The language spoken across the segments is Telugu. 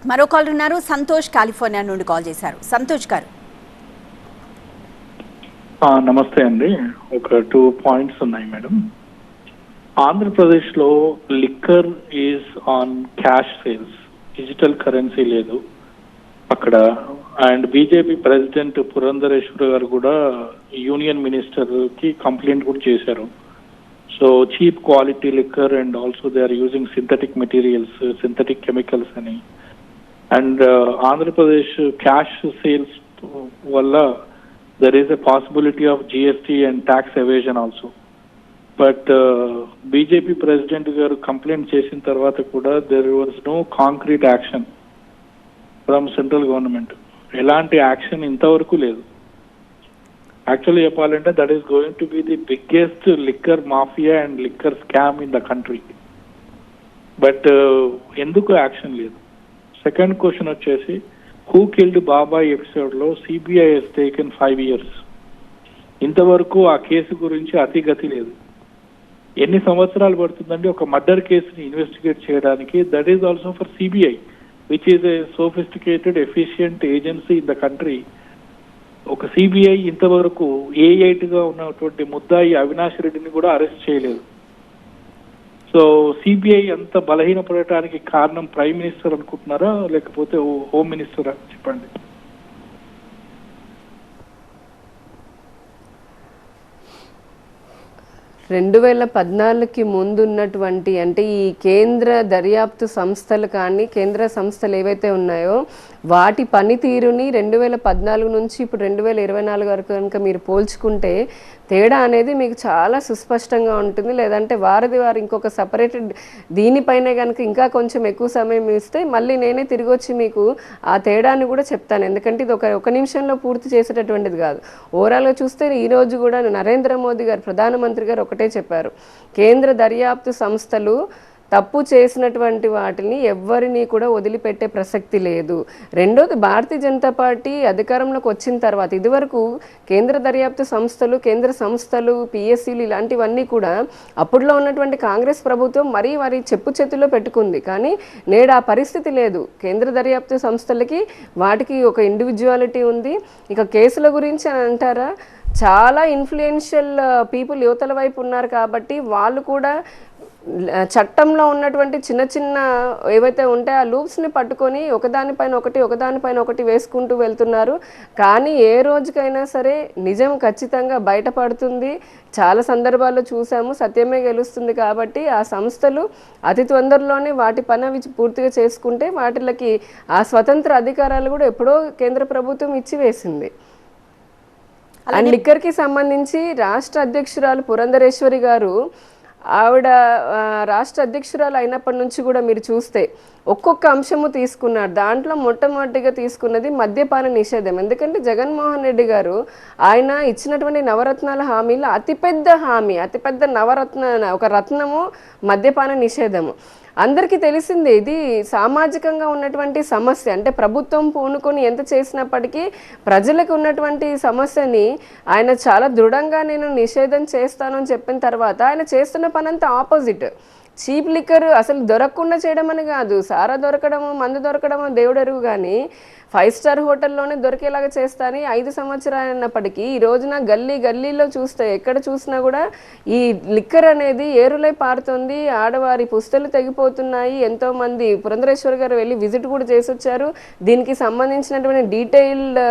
మరో కాల్ ఉన్నారు. సంతోష్ కాలిఫోర్నియా నుండి కాల్ చేశారు. సంతోష్ గారు. నమస్తే అండి. ఒక 2 పాయింట్స్ ఉన్నాయి మేడం. ఆంధ్రప్రదేశ్లో liquor is on cash sales, digital currency లేదు అక్కడ. అండ్ బీజేపీ ప్రెసిడెంట్ పురంధరేశ్వర్ గారు కూడా యూనియన్ మినిస్టర్కి కంప్లైంట్ కూడా చేశారు. So cheap quality liquor and also they are using synthetic materials, synthetic chemicals అని. అండ్ ఆంధ్రప్రదేశ్ క్యాష్ సేల్స్ వల్ల there is a possibility of GST and tax evasion also. But BJP president garu complaint chesin tarvata kuda there was no concrete action from central government. Elanti action intavaraku ledu. Actually cheppalante that is going to be the biggest liquor mafia and liquor scam in the country. But enduku action ledu. Second question vachesi, who killed బాబాయ్ ఎపిసోడ్లో సిబిఐ హెస్ టేకెన్ 5 years. ఇంతవరకు ఆ కేసు గురించి అతిగతి లేదు. ఎన్ని సంవత్సరాలు పడుతుందండి ఒక మర్డర్ కేసుని ఇన్వెస్టిగేట్ చేయడానికి? That is also for CBI which is a sophisticated efficient agency in the country. ఒక సిబిఐ ఇంతవరకు A8గా ఉన్నటువంటి ముద్దాయి అవినాష్ రెడ్డిని కూడా అరెస్ట్ చేయలేదు. సో సిబిఐ అంత బలహీనపడటానికి కారణం ప్రైమ్ మినిస్టర్ అనుకుంటున్నారా లేకపోతే హోమ్ మినిస్టరా? చెప్పండి. రెండు 2014కి ముందు ఉన్నటువంటి అంటే ఈ కేంద్ర దర్యాప్తు సంస్థలు కానీ కేంద్ర సంస్థలు ఏవైతే ఉన్నాయో వాటి పనితీరుని 2014 నుంచి ఇప్పుడు 2024 వరకు కనుక మీరు పోల్చుకుంటే తేడా అనేది మీకు చాలా సుస్పష్టంగా ఉంటుంది. లేదంటే వారు ఇంకొక సపరేటెడ్ దీనిపైనే కనుక ఇంకా కొంచెం ఎక్కువ సమయం ఇస్తే మళ్ళీ నేనే తిరిగి వచ్చి మీకు ఆ తేడాన్ని కూడా చెప్తాను. ఎందుకంటే ఇది ఒక నిమిషంలో పూర్తి చేసేటటువంటిది కాదు. ఓవరాల్గా చూస్తే ఈరోజు కూడా నరేంద్ర మోదీ గారు ప్రధానమంత్రి గారు ఒకటే చెప్పారు, కేంద్ర దర్యాప్తు సంస్థలు తప్పు చేసినటువంటి వాటిని ఎవరిని కూడా వదిలిపెట్టే ప్రసక్తి లేదు. రెండోది, భారతీయ జనతా పార్టీ అధికారంలోకి వచ్చిన తర్వాత ఇదివరకు కేంద్ర దర్యాప్తు సంస్థలు, కేంద్ర సంస్థలు, పిఎస్సీలు ఇలాంటివన్నీ కూడా అప్పుడులో ఉన్నటువంటి కాంగ్రెస్ ప్రభుత్వం మరీ వారి చెప్పు చేతుల్లో పెట్టుకుంది. కానీ నేడు ఆ పరిస్థితి లేదు. కేంద్ర దర్యాప్తు సంస్థలకి వాటికి ఒక ఇండివిజువాలిటీ ఉంది. ఇక కేసుల గురించి అని అంటారా, చాలా ఇన్ఫ్లుయెన్షియల్ పీపుల్ యువతల వైపు ఉన్నారు కాబట్టి వాళ్ళు కూడా చట్టంలో ఉన్నటువంటి చిన్న చిన్న ఏవైతే ఉంటాయో ఆ లూప్స్ని పట్టుకొని ఒకదానిపైన ఒకటి వేసుకుంటూ వెళ్తున్నారు. కానీ ఏ రోజుకైనా సరే నిజం ఖచ్చితంగా బయటపడుతుంది. చాలా సందర్భాల్లో చూసాము, సత్యమే గెలుస్తుంది. కాబట్టి ఆ సంస్థలు అతి తొందరలోనే వాటి పని అవి పూర్తిగా చేసుకుంటే వాటికి ఆ స్వతంత్ర అధికారాలు కూడా ఎప్పుడో కేంద్ర ప్రభుత్వం ఇచ్చివేసింది. అండ్ లిక్కర్కి సంబంధించి రాష్ట్ర అధ్యక్షురాలు పురంధరేశ్వరి గారు ఆవిడ రాష్ట్ర అధ్యక్షురాలు అయినప్పటి నుంచి కూడా మీరు చూస్తే ఒక్కొక్క అంశము తీసుకున్నారు. దాంట్లో మొట్టమొదటిగా తీసుకున్నది మద్యపాన నిషేధం. ఎందుకంటే జగన్మోహన్ రెడ్డి గారు ఆయన ఇచ్చినటువంటి నవరత్నాల హామీలో అతిపెద్ద ఒక రత్నము మద్యపాన నిషేధము. అందరికీ తెలిసిందే ఇది సామాజికంగా ఉన్నటువంటి సమస్య. అంటే ప్రభుత్వం పూనుకొని ఎంత చేసినప్పటికీ ప్రజలకు ఉన్నటువంటి సమస్యని ఆయన చాలా దృఢంగా నేను నిషేధం చేస్తానని చెప్పిన తర్వాత ఆయన చేస్తున్న పని అంతా ఆపోజిట్. చీప్ లిక్కర్ అసలు దొరకకుండా చేయడం అని కాదు, సారా దొరకడము, మందు దొరకడము దేవుడెరుగు, కానీ 5 స్టార్ హోటల్లోనే దొరికేలాగా చేస్తాని 5 సంవత్సరాలు అన్నప్పటికీ ఈ రోజున గల్లీలో చూస్తే ఎక్కడ చూసినా కూడా ఈ లిక్కర్ అనేది ఏరులై పారుతుంది. ఆడవారి పుస్తలు తెగిపోతున్నాయి. ఎంతోమంది పురంధరేశ్వర్ గారు వెళ్ళి విజిట్ కూడా చేసి వచ్చారు. దీనికి సంబంధించినటువంటి డీటెయిల్డ్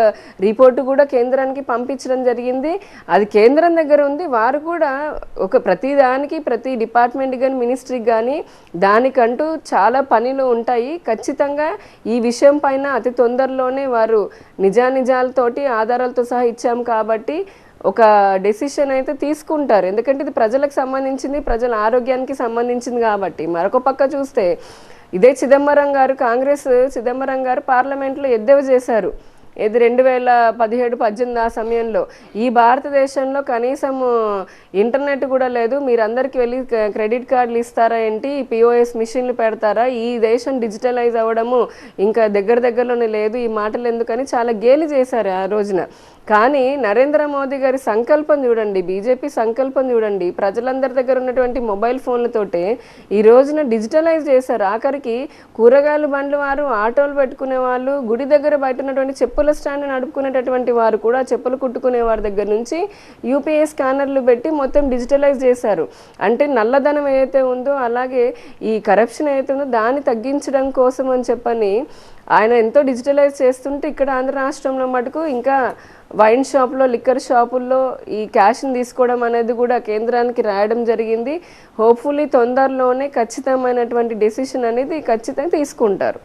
రిపోర్టు కూడా కేంద్రానికి పంపించడం జరిగింది. అది కేంద్రం దగ్గర ఉంది. వారు కూడా ప్రతి డిపార్ట్మెంట్ కానీ మినిస్ట్రీకి కానీ దానికంటూ చాలా పనులు ఉంటాయి. ఖచ్చితంగా ఈ విషయం పైన అతి తొందరలోనే వారు నిజాలతోటి ఆధారాలతో సహా ఇచ్చాం కాబట్టి ఒక డెసిషన్ అయితే తీసుకుంటారు. ఎందుకంటే ఇది ప్రజలకు సంబంధించింది, ప్రజల ఆరోగ్యానికి సంబంధించింది కాబట్టి. మరొక పక్క చూస్తే ఇదే చిదంబరం గారు పార్లమెంట్లో ఎద్దేవా చేశారు, ఇది 2017-18 ఆ సమయంలో. ఈ భారతదేశంలో కనీసం ఇంటర్నెట్ కూడా లేదు, మీరందరికీ వెళ్ళి క్రెడిట్ కార్డులు ఇస్తారా ఏంటి, పిఓఎస్ మిషన్లు పెడతారా, ఈ దేశం డిజిటలైజ్ అవ్వడము ఇంకా దగ్గరలోనే లేదు, ఈ మాటలు ఎందుకని చాలా గేలి చేశారు ఆ రోజున. కానీ నరేంద్ర మోదీ గారి సంకల్పం చూడండి, బీజేపీ సంకల్పం చూడండి, ప్రజలందరి దగ్గర ఉన్నటువంటి మొబైల్ ఫోన్లతోటే ఈ రోజున డిజిటలైజ్ చేశారు. ఆఖరికి కూరగాయల బండ్ల వారు, ఆటోలు పెట్టుకునే వాళ్ళు, గుడి దగ్గర బయట ఉన్నటువంటి చెప్పుల స్టాండ్ నడుపుకునేటటువంటి వారు కూడా, చెప్పులు కుట్టుకునే వారి దగ్గర నుంచి యూపీఐ స్కానర్లు పెట్టి మొత్తం డిజిటలైజ్ చేశారు. అంటే నల్లధనం ఏదైతే ఉందో, అలాగే ఈ కరప్షన్ ఏదైతే ఉందో దాన్ని తగ్గించడం కోసం అని చెప్పని ఆయన ఎంతో డిజిటలైజ్ చేస్తుంటే, ఇక్కడ ఆంధ్ర రాష్ట్రంలో మటుకు ఇంకా వైన్ షాప్లో, లిక్కర్ షాపుల్లో ఈ క్యాష్ని తీసుకోవడం అనేది కూడా కేంద్రానికి రాయడం జరిగింది. హోప్ఫుల్లీ తొందరలోనే ఖచ్చితమైనటువంటి డెసిషన్ అనేది ఖచ్చితంగా తీసుకుంటారు.